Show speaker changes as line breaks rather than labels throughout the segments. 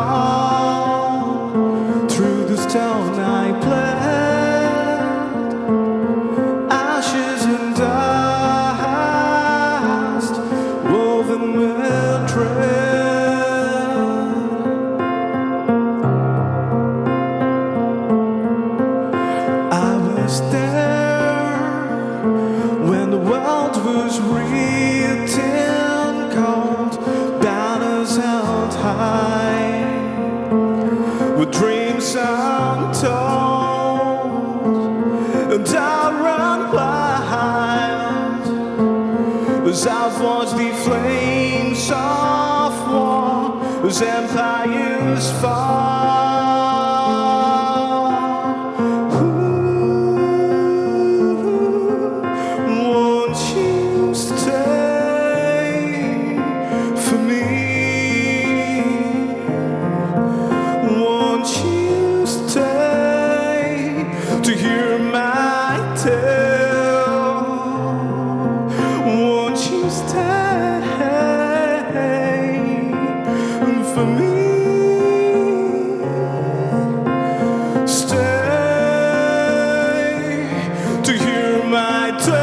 gone through the stone I planned, ashes and dust woven with thread. I was there when the world was written cold, banners held high, with dreams untold, and I run wild as I've watched the flames of war, as empires fall. Won't you stay for me? Won't you stay to hear my tale? Won't you stay for me? Stay to hear my tale.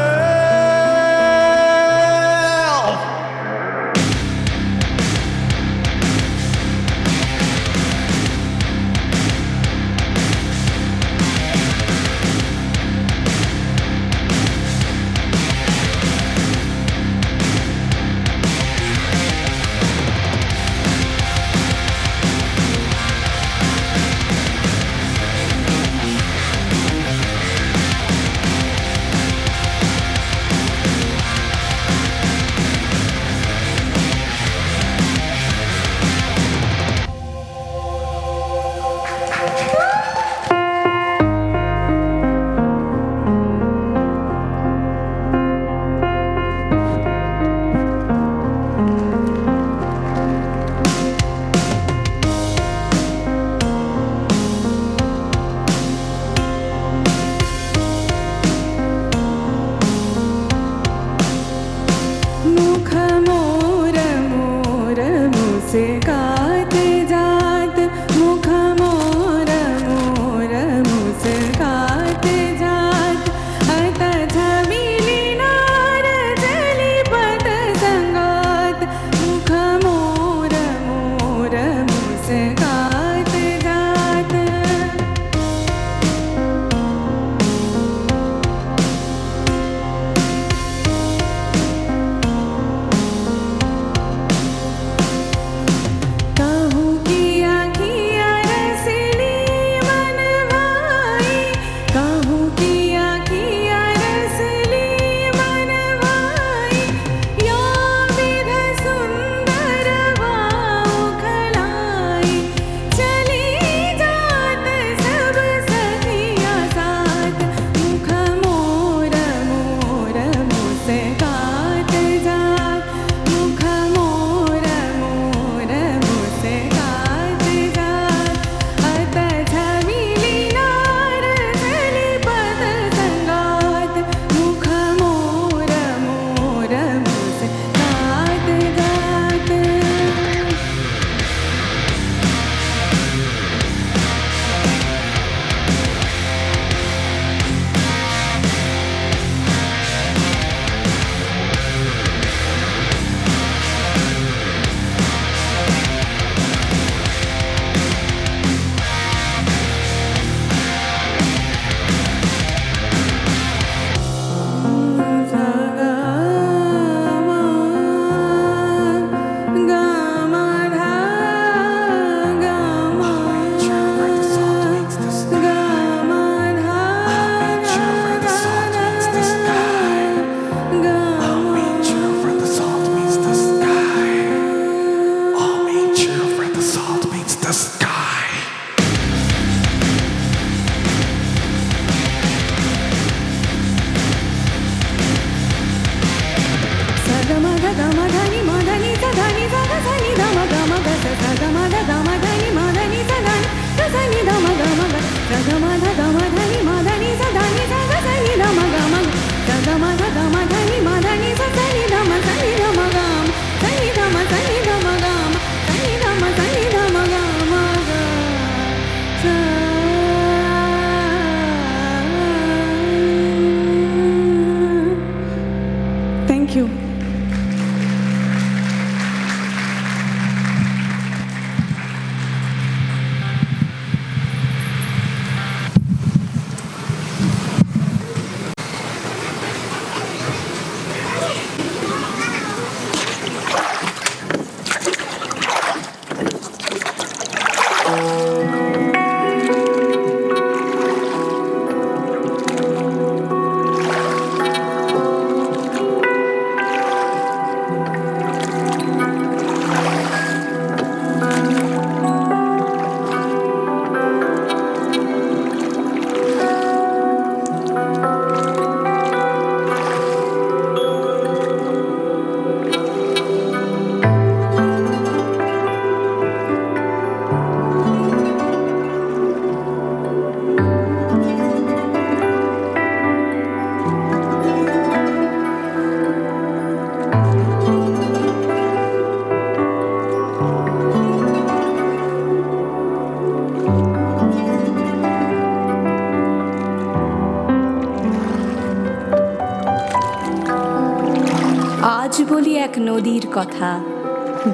বলি এক নদীর কথা,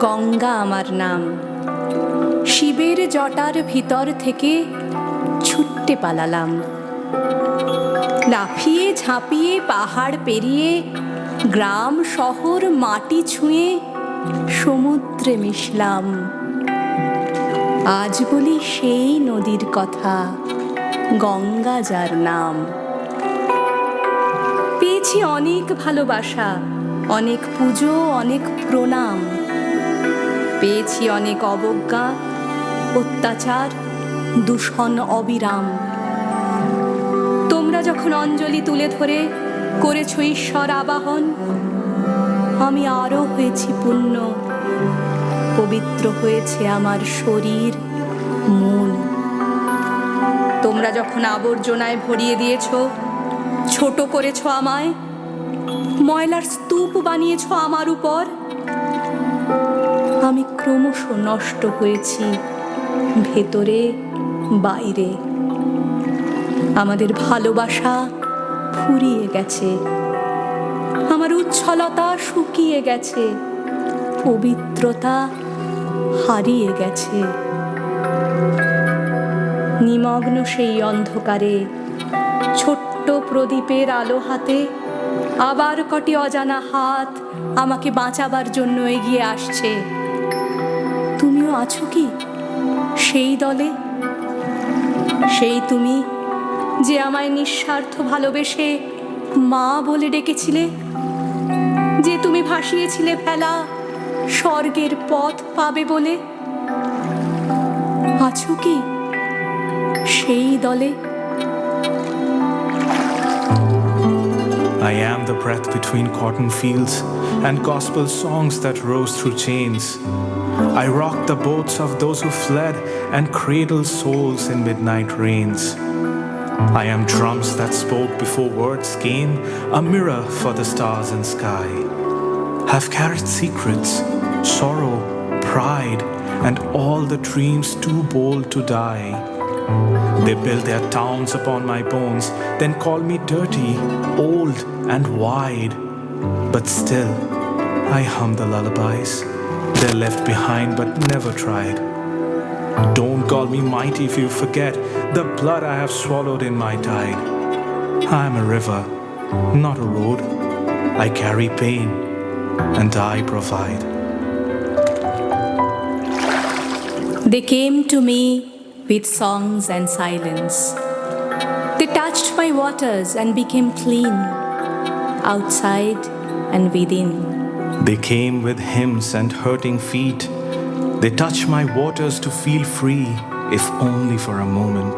গঙ্গা আমার নাম। শিবের জটার ভিতর থেকে ছুট্টে পালালাম, লাফিয়ে ঝাঁপিয়ে পাহাড় পেরিয়ে গ্রাম শহর মাটি ছুঁয়ে সমুদ্রে মিশলাম। আজ বলি সেই নদীর কথা, গঙ্গা যার নাম। পেয়েছি অনেক ভালোবাসা, অনেক পুজো, অনেক প্রণাম। পেয়েছি অনেক অবজ্ঞা, অত্যাচার, দূষণ অবিরাম। তোমরা যখন অঞ্জলি তুলে ধরে করেছ ঈশ্বর আবাহন, আমি আরো হয়েছি পুণ্য, পবিত্র হয়েছে আমার শরীর মন। তোমরা যখন আবর্জনায় ভরিয়ে দিয়েছ, ছোট করেছ আমায়, ময়লার স্তূপ বানিয়েছ আমার উপর, আমি ক্রমশ নষ্ট হয়েছি ভেতরে বাইরে। আমাদের ভালোবাসা ফুরিয়ে গেছে, আমার উচ্ছলতা শুকিয়ে গেছে, পবিত্রতা হারিয়ে গেছে। নিমগ্ন সেই অন্ধকারে ছোট্ট প্রদীপের আলো হাতে আবার কটি অজানা হাত আমাকে বাঁচাবার জন্য এগিয়ে আসছে। তুমিও আছো কি সেই দলে? সেই তুমি যে আমায় নিঃস্বার্থ ভালোবেসে মা বলে ডেকেছিলে, যে তুমি ভাসিয়েছিলে ভেলা স্বর্গের পথ পাবে বলে। আছো কি সেই দলে?
I am the breath between cotton fields and gospel songs that rose through chains. I rock the boats of those who fled and cradle souls in midnight rains. I am drums that spoke before words came, a mirror for the stars and sky. Have carried secrets, sorrow, pride, and all the dreams too bold to die. They build their towns upon my bones, then call me dirty, old, and wide. But still, I hum the lullabies they left behind but never tried. Don't call me mighty if you forget the blood I have swallowed in my tide. I am a river, not a road. I carry pain, and I provide.
They came to me with songs and silence. They touched my waters and became clean, outside and within.
They came with hymns and hurting feet. They touched my waters to feel free, if only for a moment.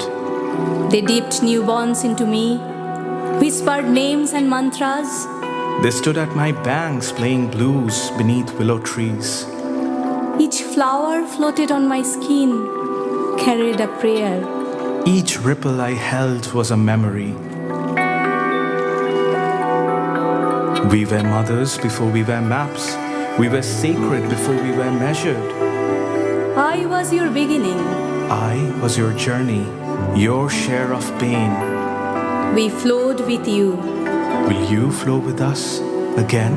They dipped newborns into me, whispered names and mantras.
They stood at my banks playing blues beneath willow trees.
Each flower floated on my skin, carried a prayer.
Each ripple I held was a memory. We were mothers before we were maps. We were sacred before we were measured.
I was your beginning.
I was your journey, your share of pain.
We flowed with you.
Will you flow with us again?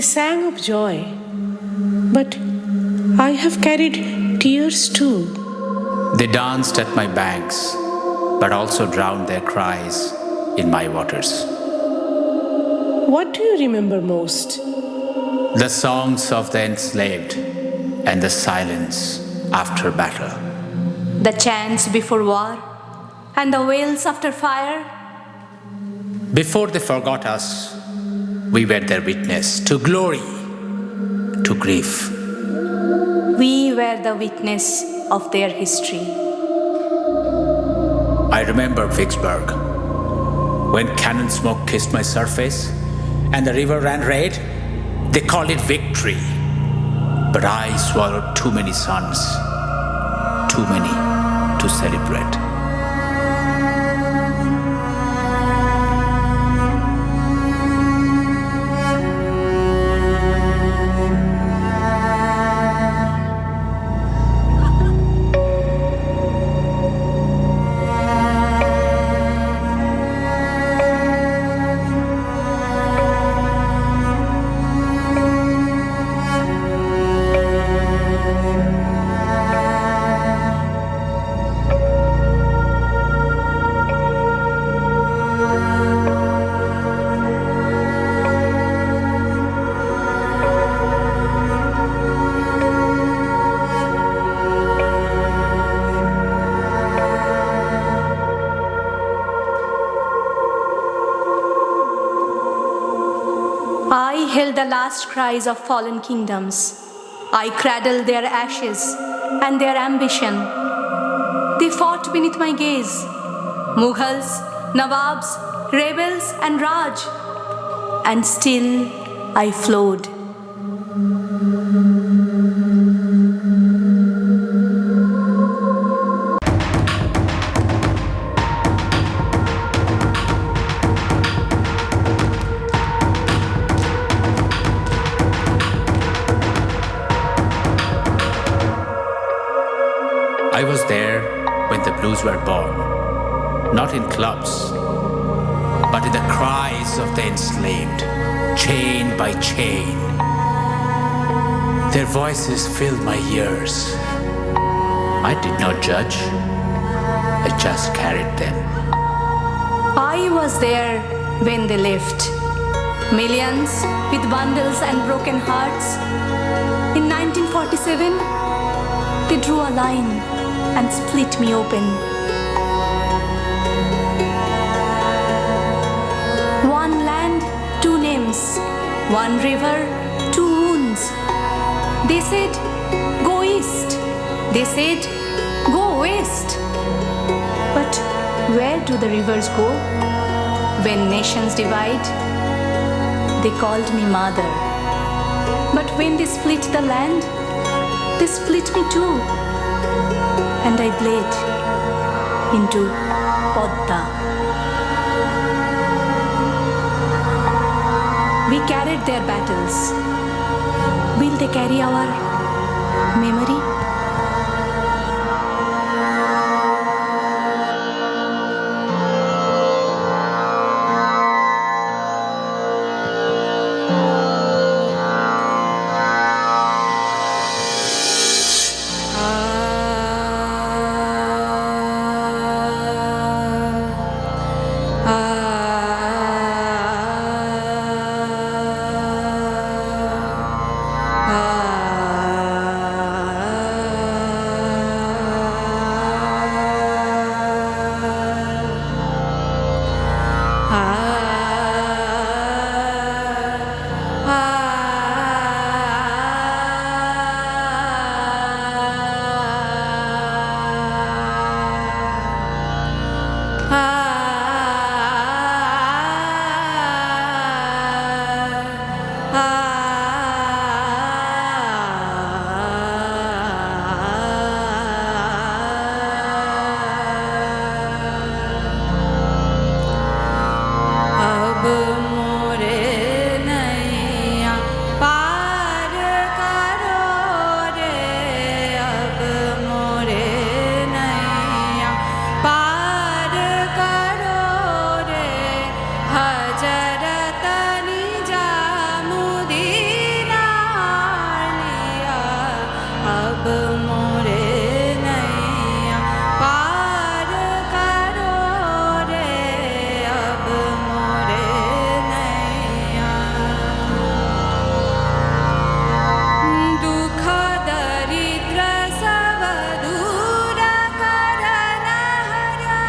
They sang of joy, but I have carried tears too.
They danced at my banks, but also drowned their cries in my waters.
What do you remember most?
The songs of the enslaved and the silence after battle.
The chants before war and the wails after fire.
Before they forgot us, we were their witness to glory, to grief.
We were the witness of their history.
I remember Vicksburg, when cannon smoke kissed my surface and the river ran red. They called it victory, but I swallowed too many suns, too many to celebrate.
I held the last cries of fallen kingdoms. I cradled their ashes and their ambition. They fought beneath my gaze. Mughals, Nawabs, rebels and Raj. And still I flowed.
I was there when the blues were born, not in clubs, but in the cries of the enslaved, chain by chain. Their voices filled my ears. I did not judge, I just carried them.
I was there when they left. Millions with bundles and broken hearts. In 1947, they drew a line and split me open. One land, two names. One river, two wounds. They said, go east. They said, go west. But where do the rivers go? When nations divide, they called me mother. But when they split the land, they split me too. And I bled into Podda. We carried their battles. Will they carry our memory?
अब मोरे नैया पार करो रे, अब मोरे नैया। दुख दरिद्र सब दूर करन हरा,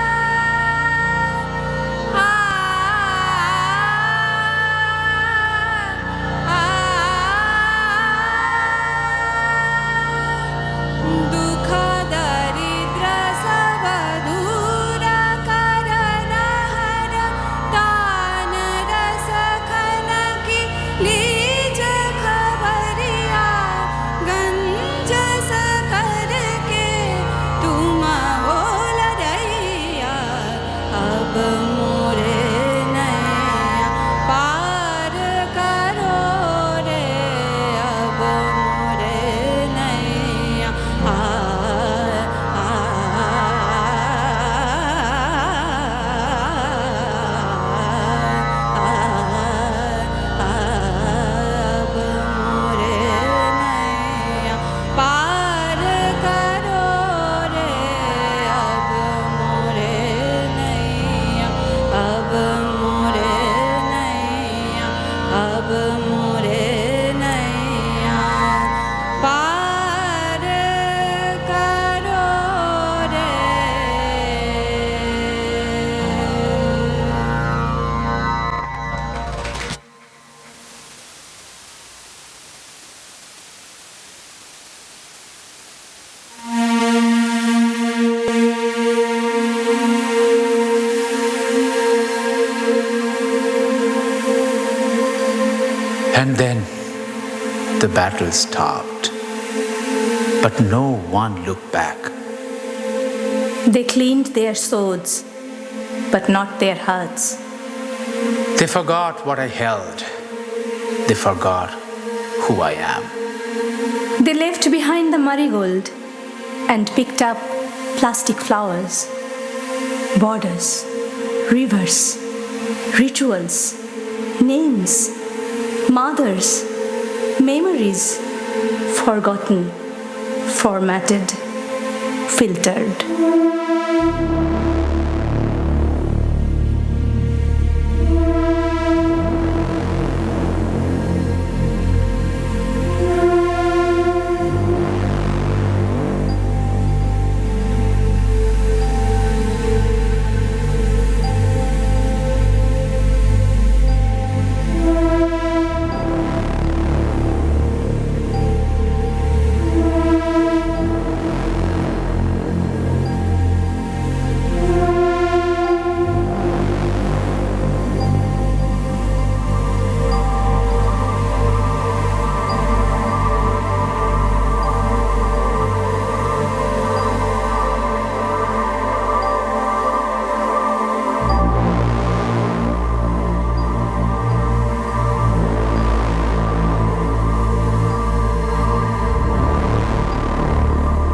दुख दरिद्र सब दूर करन हरा, दान रस खन की लीज खबरिया, गंज कर के तुम हो लड़ैया, अब मोरे नैया पार करो रे, अब मोरे नैया अब मोरे नैया पार करो रे, अब मोरे नैया, अब मोरे नैया, अब मोरे नैया पार करो रे।
And then the battle stopped, but no one looked back.
They cleaned their swords, but not their hearts.
They forgot what I held. They forgot who I am.
They left behind the marigold and picked up plastic flowers, borders, rivers, rituals, names, mothers, memories, forgotten, formatted, filtered.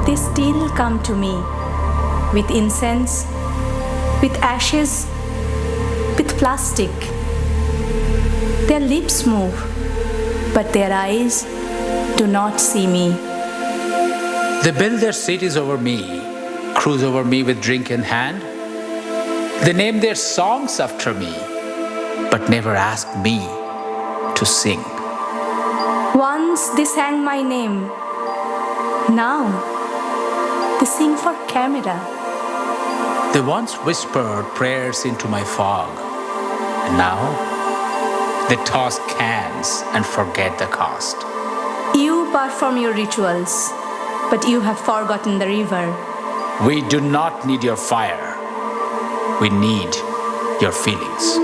They still come to me with incense, with ashes, with plastic. Their lips move, but their eyes do not see me.
They build their cities over me, cruise over me with drink in hand. They name their songs after me, but never ask me to sing.
Once they sang my name. Now they sing for camera.
They once whispered prayers into my fog, and now they toss cans and forget the cost.
You perform your rituals, but you have forgotten the river.
We do not need your fire. We need your feelings.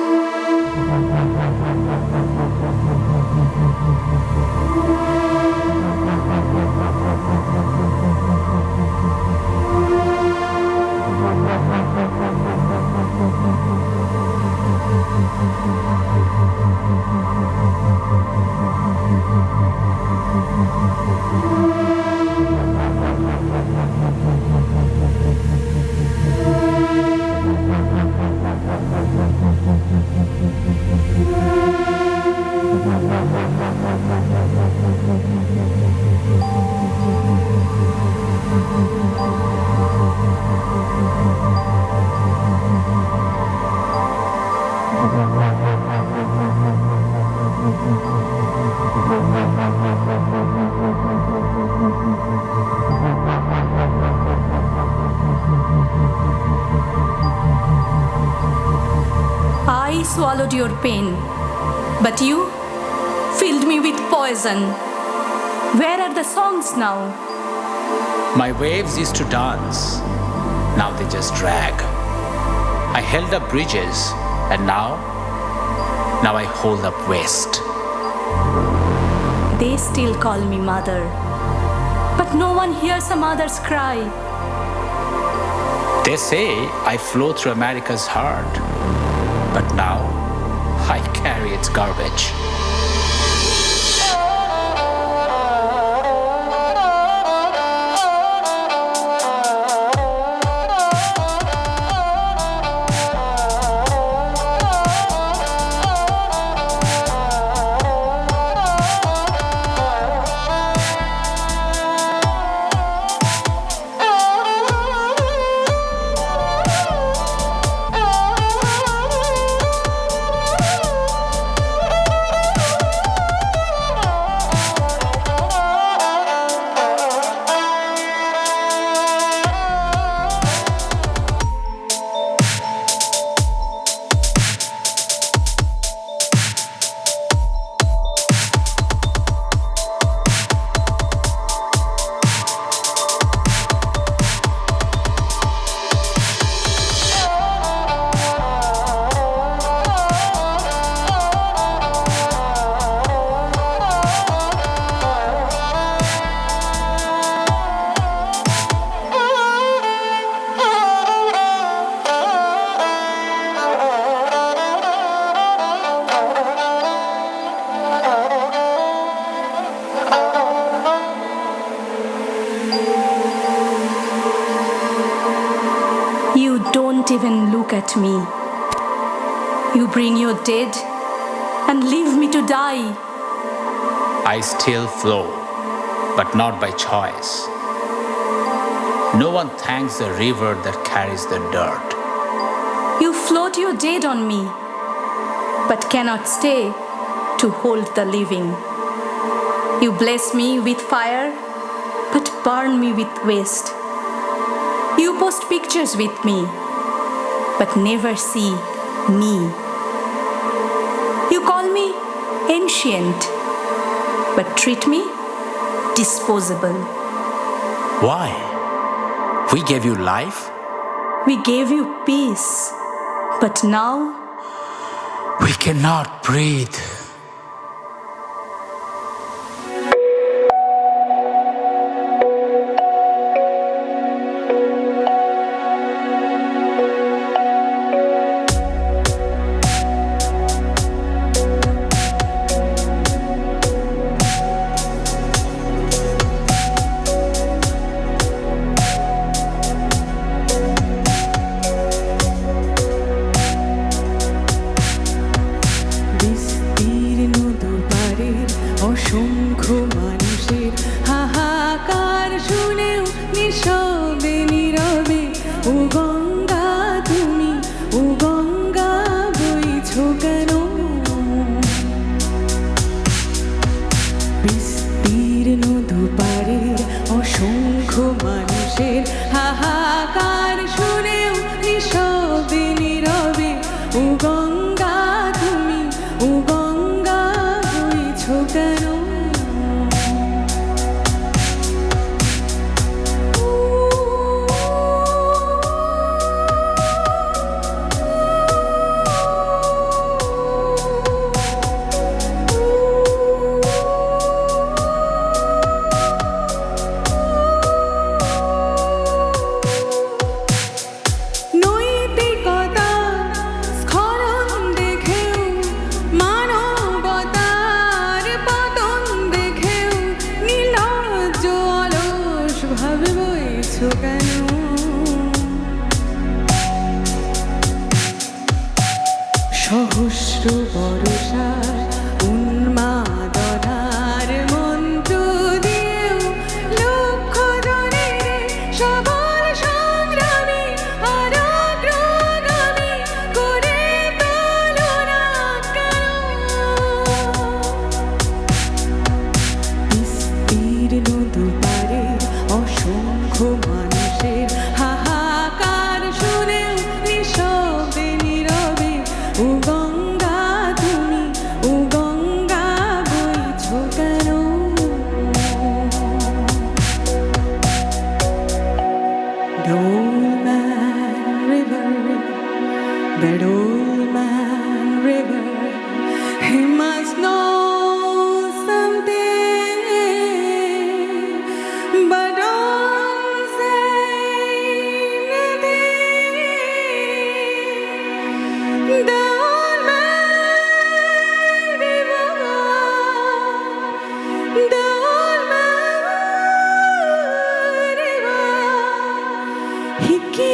I swallowed your pain, but you filled me with poison. Where are the songs now?
My waves used to dance, now they just drag. I held up bridges, and now I hold up waste.
They still call me mother, but no one hears a mother's cry.
They say I flow through America's heart, but now I carry its garbage.
Even look at me. You bring your dead and leave me to die.
I still flow, but not by choice. No one thanks the river that carries the dirt.
You float your dead on me, but cannot stay to hold the living. You bless me with fire, but burn me with waste. You post pictures with me, but never see me. You call me ancient, but treat me disposable.
Why? We gave you life?
We gave you peace, but now
we cannot breathe.
Ganga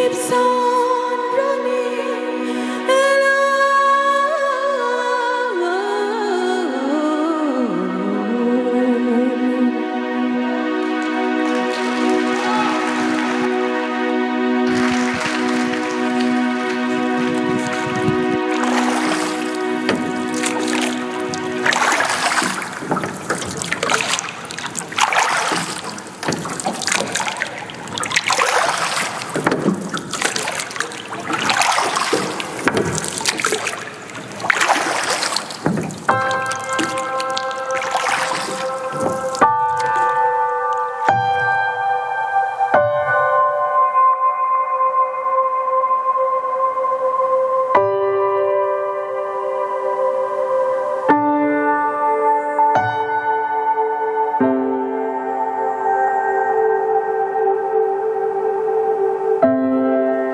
keeps on running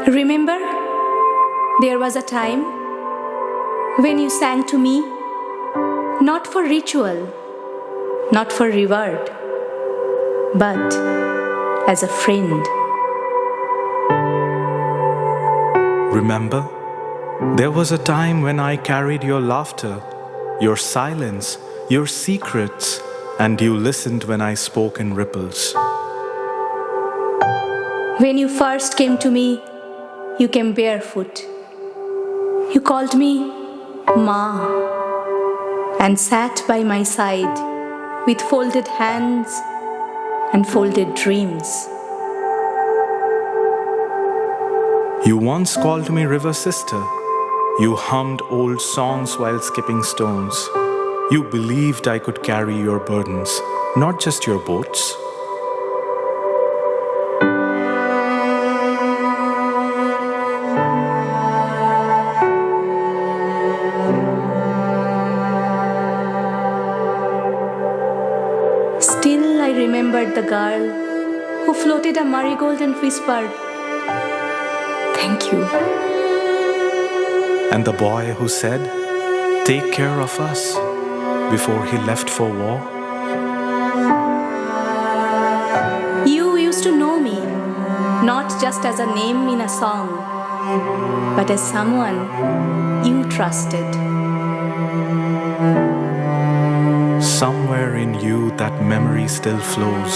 Remember, there was a time when you sang to me, not for ritual, not for reward, but as a friend.
Remember, there was a time when I carried your laughter, your silence, your secrets, and you listened when I spoke in ripples.
When you first came to me, you came barefoot. You called me Ma and sat by my side with folded hands and folded dreams.
You once called me River Sister. You hummed old songs while skipping stones. You believed I could carry your burdens, not just your boats.
Still, I remembered the girl who floated a marigold and whispered, "Thank you."
And the boy who said, "Take care of us," before he left for war.
You used to know me, not just as a name in a song, but as someone you trusted.
Somewhere in you that memory still flows.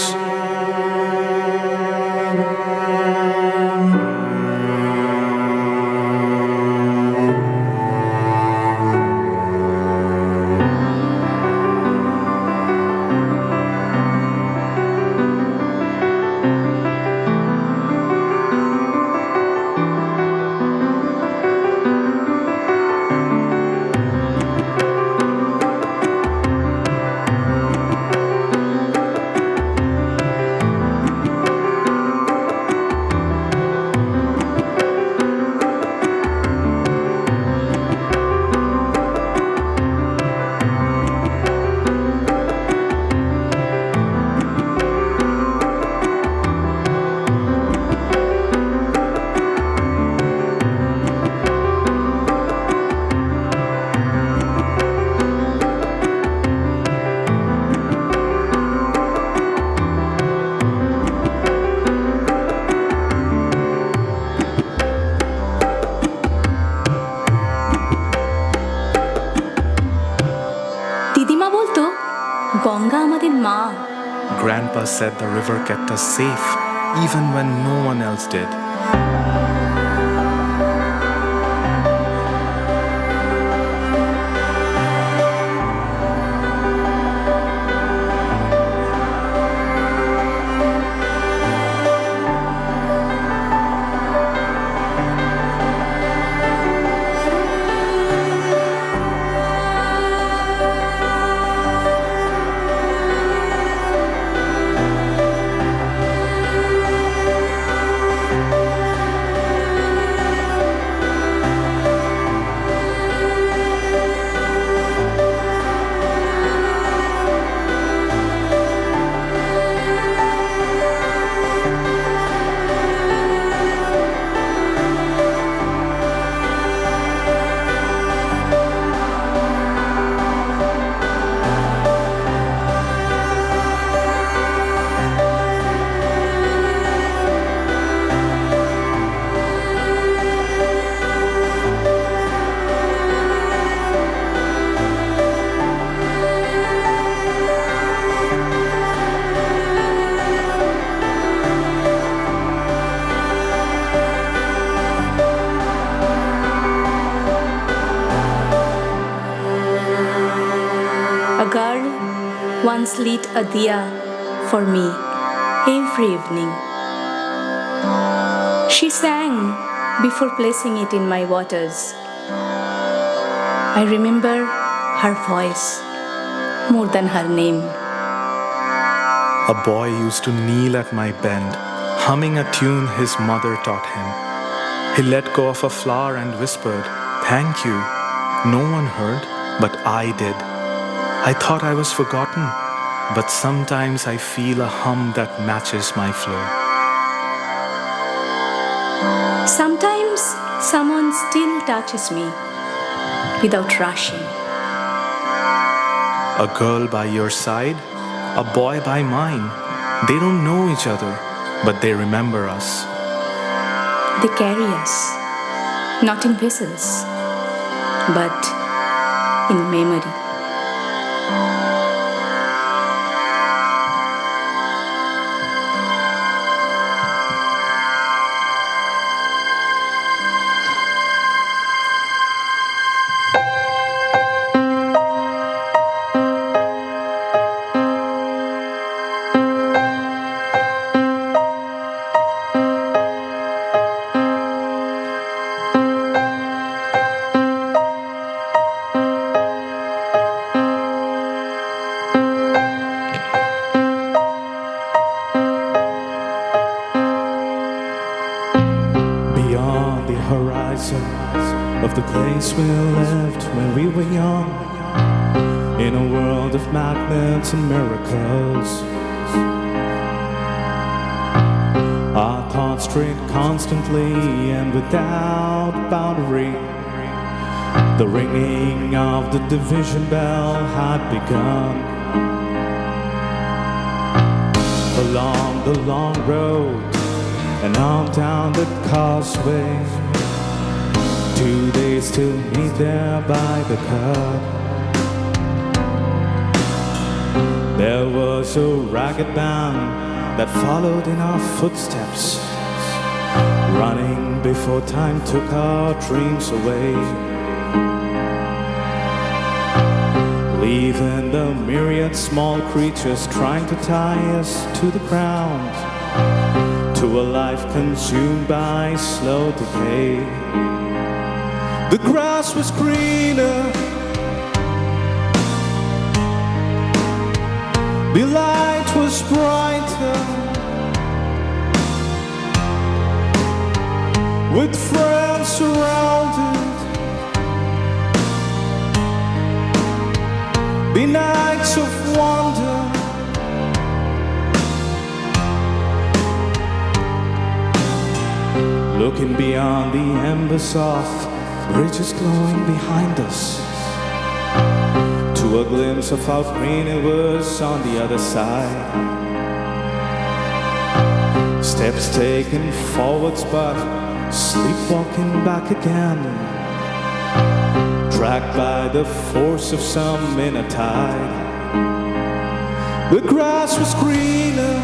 Ganga আমাদের মা।
Grandpa said the river kept us safe, even when no one else did.
once lit a diya for me every evening. She sang before placing it in my waters. I remember her voice more than her name.
A boy used to kneel at my bend, humming a tune his mother taught him. He let go of a flower and whispered, "Thank you." No one heard, but I did. I thought I was forgotten, but sometimes I feel a hum that matches my flow.
Sometimes someone still touches me without rushing.
A girl by your side, a boy by mine. They don't know each other, but they remember us.
They carry us, not in vessels, but in memory.
Of the place we lived when we were young, in a world of magnets and miracles. Our thoughts strayed constantly and without boundary. The ringing of the division bell had begun. Along the long road and on down the causeway, 2 days to meet there by the curb. There was a ragged band that followed in our footsteps, running before time took our dreams away, leaving the myriad small creatures trying to tie us to the ground, to a life consumed by slow decay. The grass was greener, the light was brighter, with friends surrounded. The nights of wonder, looking beyond the embers of bridges glowing behind us, to a glimpse of how green it was on the other side. Steps taken forwards but sleepwalking back again, dragged by the force of some inner tide. The grass was greener,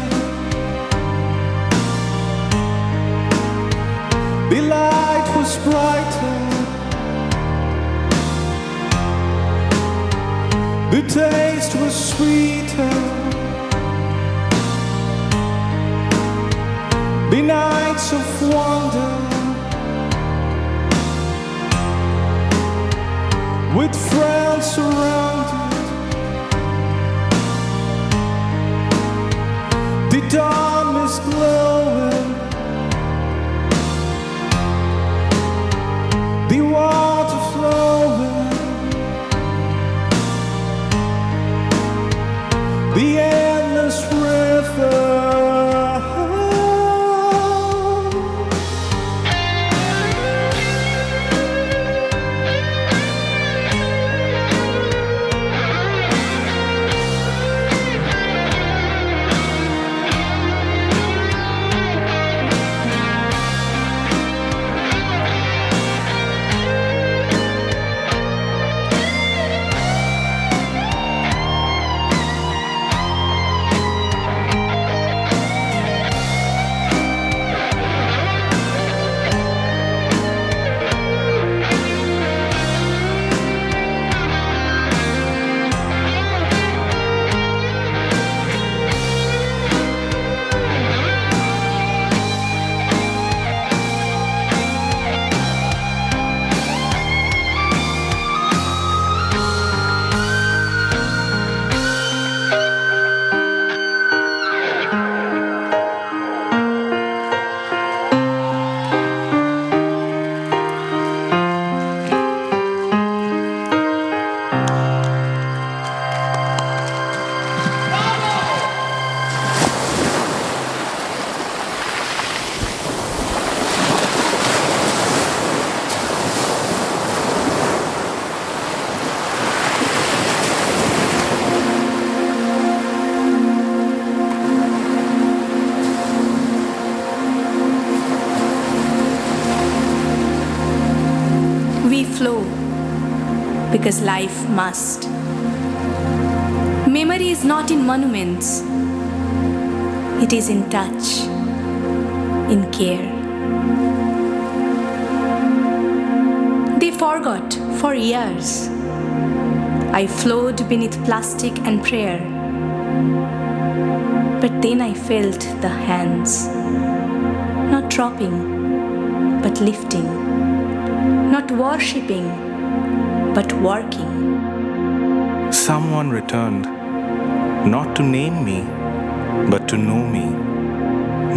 the light was brighter, the taste was sweeter, the nights of wonder, with friends surrounded. The dawn is glowing, the water flowing, the endless river.
because life must. Memory is not in monuments, it is in touch, in care. They forgot for years. I flowed beneath plastic and prayer. But then I felt the hands, not dropping, but lifting, not worshipping, but working.
Someone returned, not to name me, but to know me,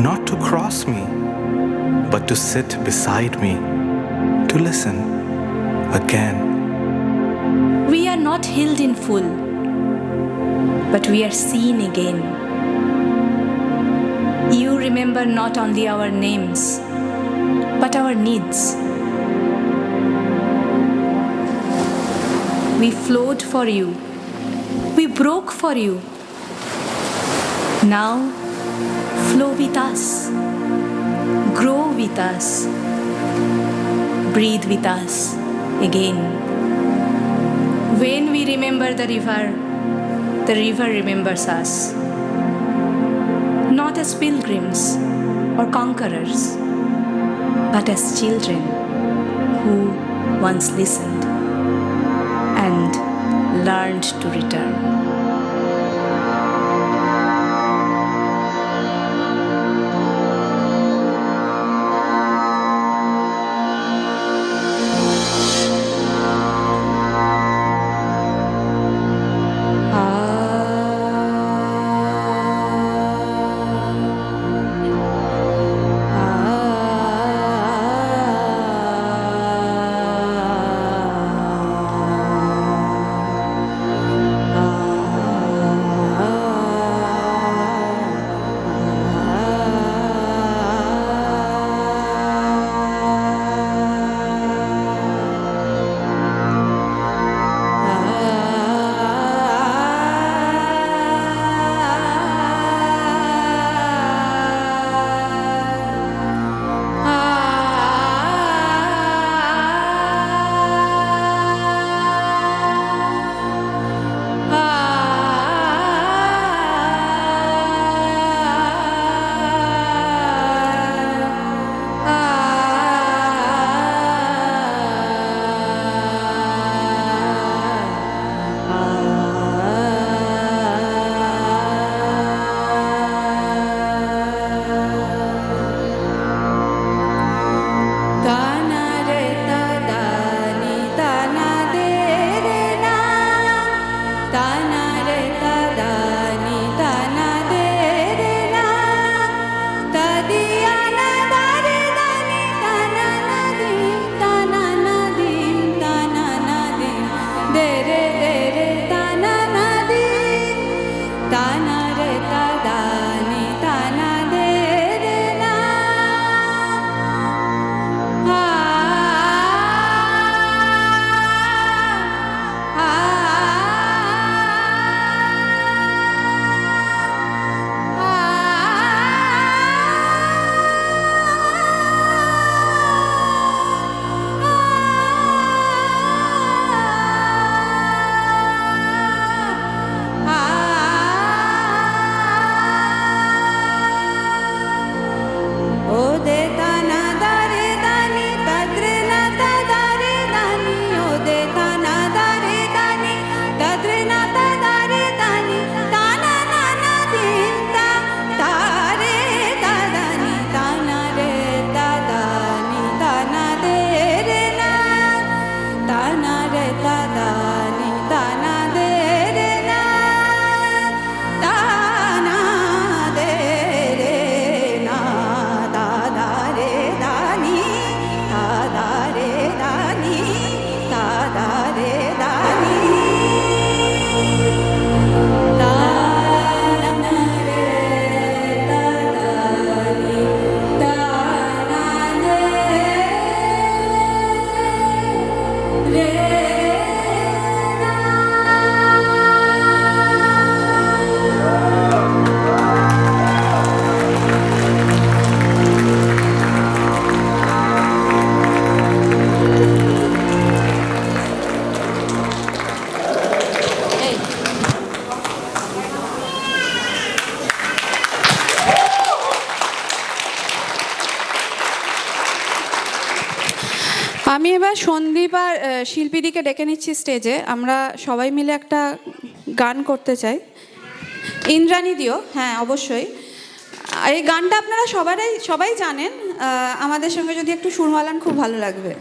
not to cross me, but to sit beside me, to listen again.
We are not healed in full, but we are seen again. You remember not only our names, but our needs. We flowed for you. We broke for you. Now, flow with us. Grow with us. Breathe with us again. When we remember the river remembers us. Not as pilgrims or conquerors, but as children who once listened and learned to return.
আমি এবার সন্দীপ আর শিল্পীদিকে ডেকে নিচ্ছি স্টেজে। আমরা সবাই মিলে একটা গান করতে চাই। ইন্দ্রাণী দিও, হ্যাঁ অবশ্যই। এই গানটা আপনারা সবাই জানেন। আমাদের সঙ্গে যদি একটু সুর মালান খুব ভালো লাগবে।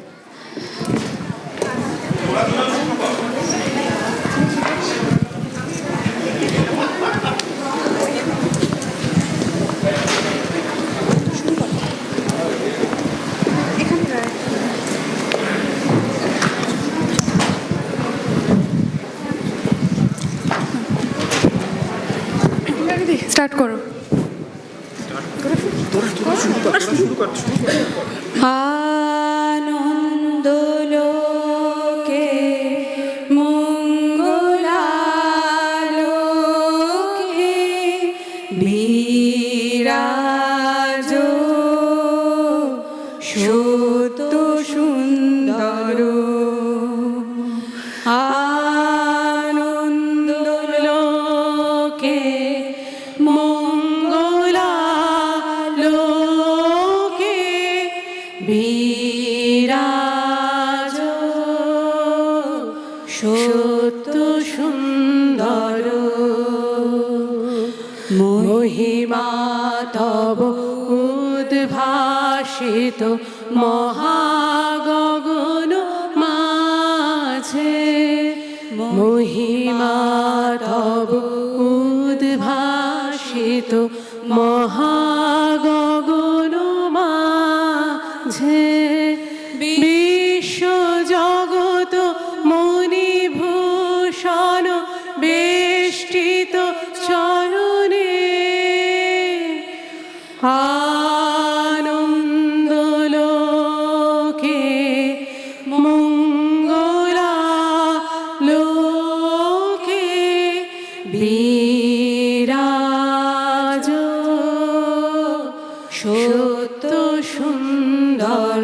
স্টার্ট করো।
আনন্দ লোকে মঙ্গলালোকে বিরাজ সত্য সুন্দর। আনন্দ লোকে মঙ্গলালোকে বিরাজ সত্য সুন্দর। মহিমা তব উদ্ভাসিত মহাগগন মাঝে। মহিমা তব উদ্ভাসিত মহাগগন মাঝে। বিশ্ব জগত মণিভূষণ বেষ্টিত চরণে। আনন্দ লোকে মঙ্গলালোকে বিরাজ সত্য সুন্দর।